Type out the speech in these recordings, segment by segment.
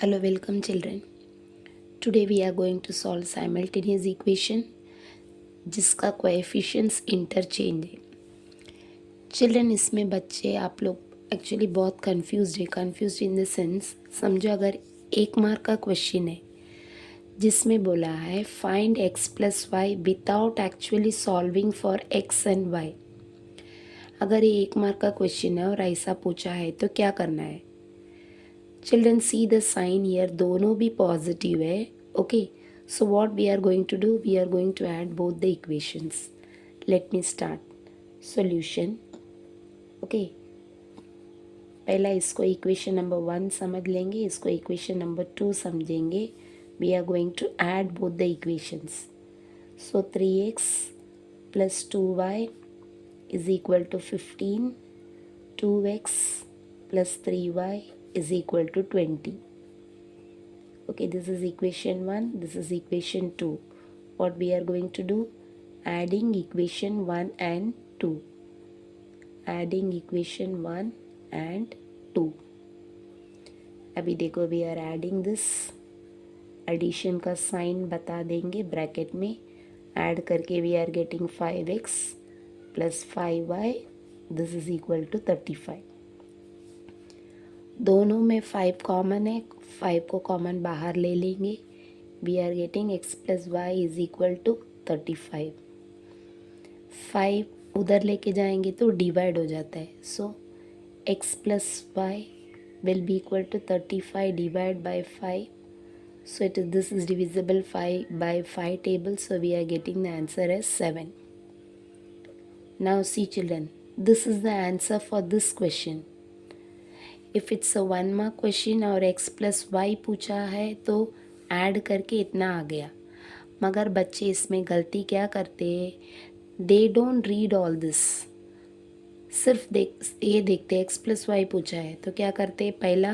Hello, welcome children. Today we are going to solve simultaneous equation जिसका coefficients interchange है. Children, इसमें बच्चे आप लोग एक्चुअली बहुत कंफ्यूज्ड इन द सेंस, समझो अगर 1 मार्क का क्वेश्चन है जिसमें बोला है find x plus y without actually solving for x and y. अगर ये 1 मार्क का क्वेश्चन है और ऐसा पूछा है तो क्या करना है. Children see the sign here, दोनों भी पॉजिटिव है. Okay, so what we are going to do, we are going to add both the equations. Let me start solution. Okay, पहला इसको इक्वेशन नंबर 1 समझ लेंगे, इसको इक्वेशन नंबर 2 समझेंगे. we are going to add both the equations. so 3x plus 2y is equal to 15. 2x plus 3y is equal to 20. Okay, this is equation 1, this is equation 2. What we are going to do? Adding equation 1 and 2. Adding equation 1 and 2. अभी देखो, we are adding this. Addition का sign बता देंगे bracket में. Add करके we are getting 5x plus 5y. This is equal to 35. दोनों में 5 common है, 5 को कॉमन बाहर ले लेंगे. We are getting x plus y is equal to 35. 5 उधर लेके जाएंगे तो डिवाइड हो जाता है. So x plus y will be equal to 35 divide by 5. So it is this is divisible 5 by 5 table. So we are getting the answer as 7. Now see children, this is the answer for this question. If it's a 1 mark question और x plus y पूछा है तो add करके इतना आ गया. मगर बच्चे इसमें गलती क्या करते हैं, they don't read all this. सिर्फ ये देखते x प्लस वाई पूछा है तो क्या करते, पहला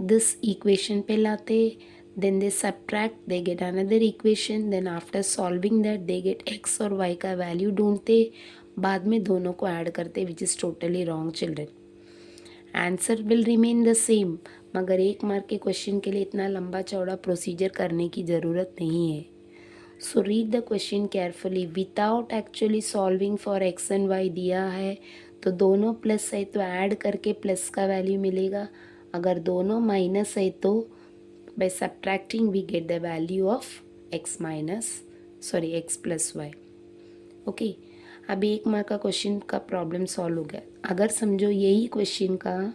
दिस इक्वेशन पे लाते, then they subtract, they get another equation, then after solving that they get x और y का वैल्यू ढूंढते, बाद में दोनों को ऐड करते, which is totally wrong children. Answer will remain the same, मगर 1 मार्क के क्वेश्चन के लिए इतना लंबा चौड़ा प्रोसीजर करने की ज़रूरत नहीं है. So read the question carefully. Without actually solving for x and y दिया है तो दोनों प्लस है तो ऐड करके प्लस का वैल्यू मिलेगा. अगर दोनों माइनस है तो by subtracting we get the value of x plus y. Okay, अभी 1 मार्क का क्वेश्चन का प्रॉब्लम सॉल्व हो गया. अगर समझो यही क्वेश्चन का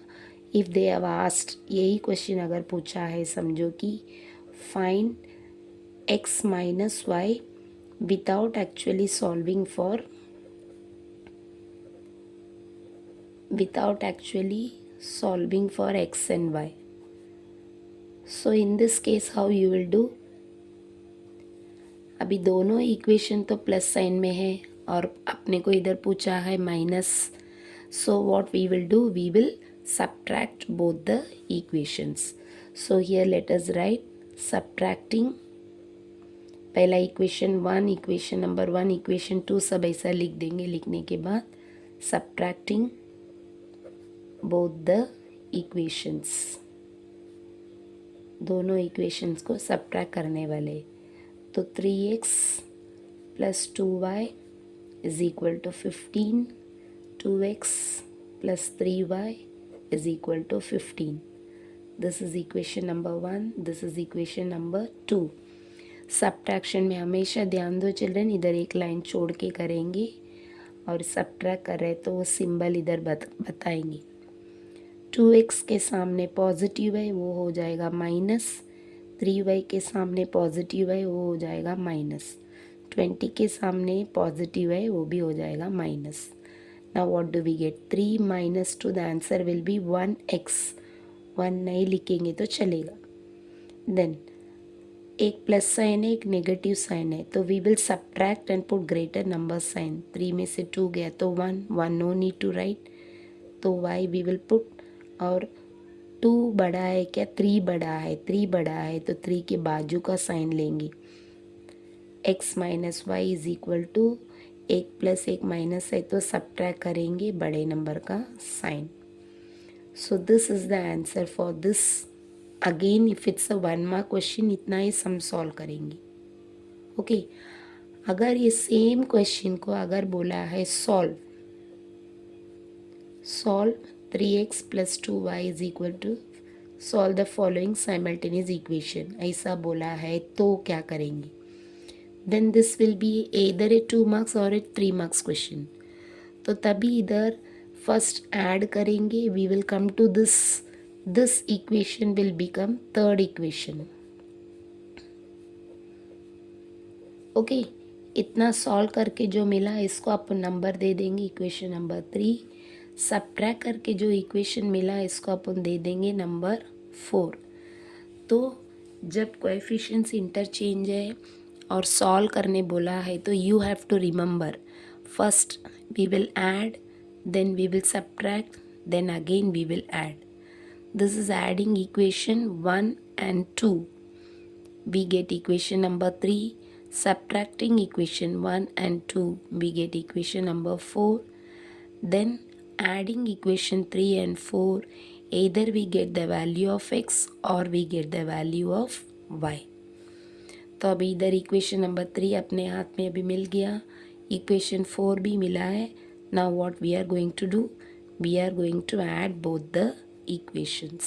इफ़ दे हैव आस्क्ड, यही क्वेश्चन अगर पूछा है, समझो कि find x minus y without actually solving for x and y. So in this case how you will do. अभी दोनों इक्वेशन तो प्लस साइन में है और अपने को इधर पूछा है minus. So what we will do, we will subtract both the equations. So here let us write subtracting. पहला इक्वेशन 1, इक्वेशन नंबर 1, इक्वेशन 2 सब ऐसा लिख देंगे. लिखने के बाद subtracting both the equations, दोनों इक्वेशंस को subtract करने वाले. तो 3x plus 2y is equal to 15. 2x plus 3y is equal to 15. This is equation number 1. This is equation number 2. Subtraction में हमेशा ध्यान दो चिल्ड्रन, इधर एक लाइन छोड़ के करेंगे और सब्ट्रैक्ट कर रहे तो वो सिंबल इधर बताएंगे. 2x के सामने पॉजिटिव है वो हो जाएगा माइनस. 3y के सामने पॉजिटिव है वो हो जाएगा माइनस. 20 के सामने पॉजिटिव है वो भी हो जाएगा minus. Now what do we get? 3 minus 2, the answer will be 1x. 1 नहीं लिखेंगे तो चलेगा. Then एक प्लस साइन है, एक नेगेटिव साइन है, तो we will subtract and put greater number sign. 3 में से 2 गया तो 1 नो नीड टू राइट, तो y वी विल पुट. और 2 बड़ा है क्या, 3 बड़ा है, 3 बड़ा है तो 3 के बाजू का साइन लेंगे. x minus y is equal to, एक प्लस एक माइनस है तो सब्ट्रैक्ट करेंगे बड़े नंबर का sign. So this is the answer for this again if it's a 1 mark question इतना ही सम सॉल्व करेंगे। ओके अगर ये सेम क्वेश्चन को अगर बोला है solve 3x + 2y is equal to solve the following simultaneous equation, ऐसा बोला है तो क्या करेंगे? Then this will be either a 2 marks और ए 3 मार्क्स क्वेश्चन। तो तभी इधर फर्स्ट ऐड करेंगे, we will come to this equation will become third equation. Okay इतना सॉल्व करके जो मिला इसको आप नंबर दे देंगे इक्वेशन नंबर 3। सब्ट्रैक्ट करके जो इक्वेशन मिला इसको अपन दे देंगे नंबर 4। तो जब कोएफिशिएंट्स इंटरचेंज है और सॉल्व करने बोला है तो you have to remember first we will add, then we will subtract, then again we will add. This is adding equation 1 and 2. We get equation number 3. Subtracting equation 1 and 2, we get equation number 4. Then adding equation 3 and 4, either we get the value of x or we get the value of y. तो अभी इधर equation number 3 अपने हाथ में अभी मिल गया, equation 4 भी मिला है। Now what we are going to do? We are going to add both the equations.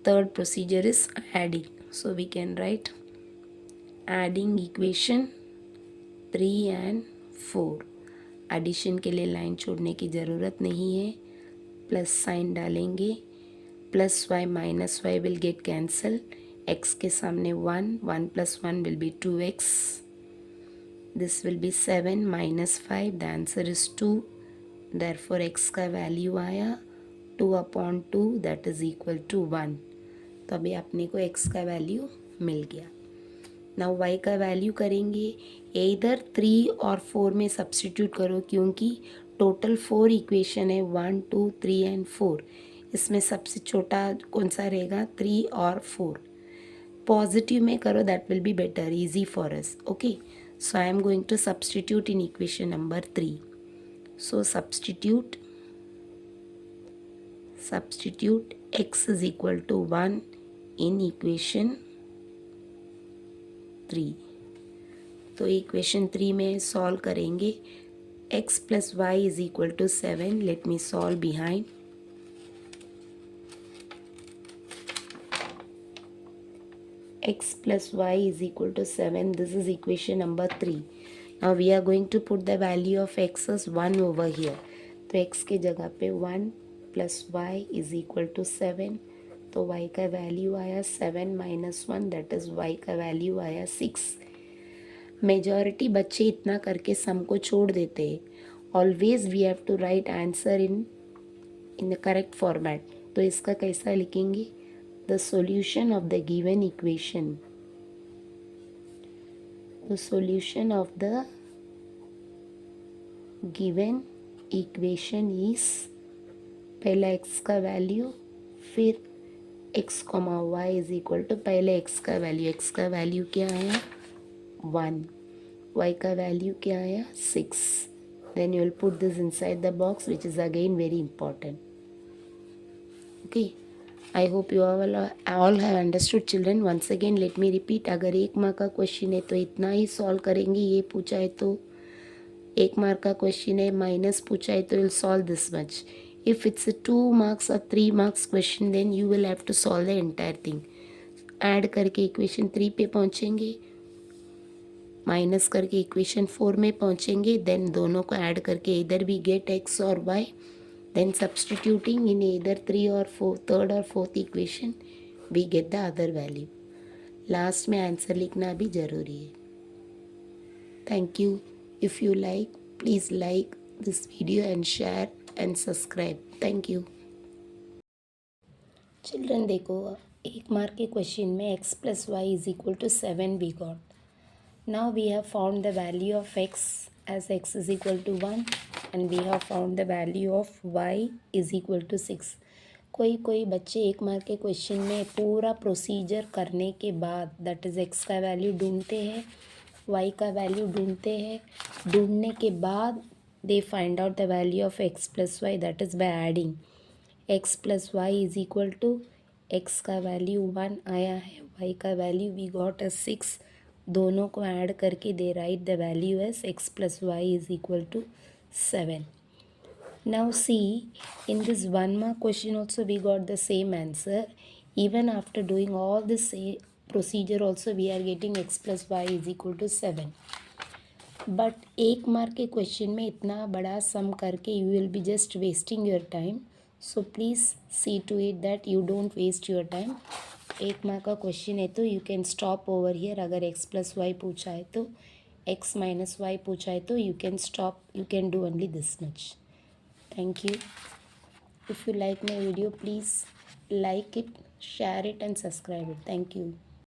Third procedure is adding. So we can write adding equation 3 and 4. Addition के लिए लाइन छोड़ने की ज़रूरत नहीं है, प्लस साइन डालेंगे, plus y minus y will get cancel, x के सामने 1, 1 + 1 will be 2x. This will be 7 - 5. The answer is 2. Therefore x का वैल्यू आया 2/2 that is equal to 1. तो अभी अपने को x का वैल्यू मिल गया। नाउ y का वैल्यू करेंगे, इधर 3 और 4 में सब्स्टिट्यूट करो क्योंकि टोटल 4 इक्वेशन है 1, 2, 3 एंड 4। इसमें सबसे छोटा कौन सा रहेगा? 3 और 4। पॉजिटिव में करो, that will be better, easy for us. Okay so I am going to substitute in equation number 3. So substitute x is equal to 1 in equation 3. तो इक्वेशन 3 में सॉल्व करेंगे, x + y is equal to 7. Let me solve behind. X + y is equal to 7. This is equation number 3. Now we are going to put the value of x as 1 over here. तो x के जगह पे 1 + y is equal to 7. तो y का value आया 7 - 1, that is y का value आया 6. Majority बच्चे इतना करके सम को छोड़ देते हैं। Always we have to write answer in the correct format. तो इसका कैसा लिखेंगे? The solution of the given equation. The solution of the given equation is पहला x का वैल्यू, फिर x, y is equal to पहले x का value क्या आया 1, y का वैल्यू क्या आया 6. Then you will put this inside the box, which is again very important. Okay. I hope you all have understood children. Once again let me repeat, अगर 1 mark का question है तो इतना ही सॉल्व करेंगे, ये पूछा है तो 1 मार्क का क्वेश्चन है, माइनस पूछा है तो will solve this much. If it's a 2 marks और 3 marks question then you will have to solve the entire thing. Add करके इक्वेशन 3 पे पहुँचेंगे, माइनस करके इक्वेशन 4 में पहुँचेंगे, देन दोनों को ऐड करके इधर भी गेट x और y. Then substituting in either 3 or 4, third or fourth equation, we get the other value. Last में आंसर लिखना भी ज़रूरी है. Thank you. If you like, please like this video and share and subscribe. Thank you. Children देखो, 1 mark के question में x + y is equal to 7 we got. Now we have found the value of x as x is equal to 1 and we have found the value of y is equal to 6. कोई बच्चे 1 mark के question में पूरा procedure करने के बाद that is x का value ढूंढते हैं, y का वैल्यू ढूंढते हैं, ढूंढने के बाद they find out the value of x + y, that is by adding x + y is equal to x का वैल्यू 1 आया है, y का वैल्यू वी गॉट अ 6, दोनों को ऐड करके they write the value as x plus y is equal to 7. Now see, in this 1 mark question also we got the same answer. Even after doing all this procedure also we are getting x plus y is equal to 7. But 1 mark के question में इतना बड़ा sum करके you will be just wasting your time. So please see to it that you don't waste your time. 1 mark का question है तो you can stop over here. अगर x plus y पूछा है तो, x माइनस वाई पूछा है तो you can stop, you can do only this much. Thank you. If you like my video, please like it, share it and subscribe it. Thank you.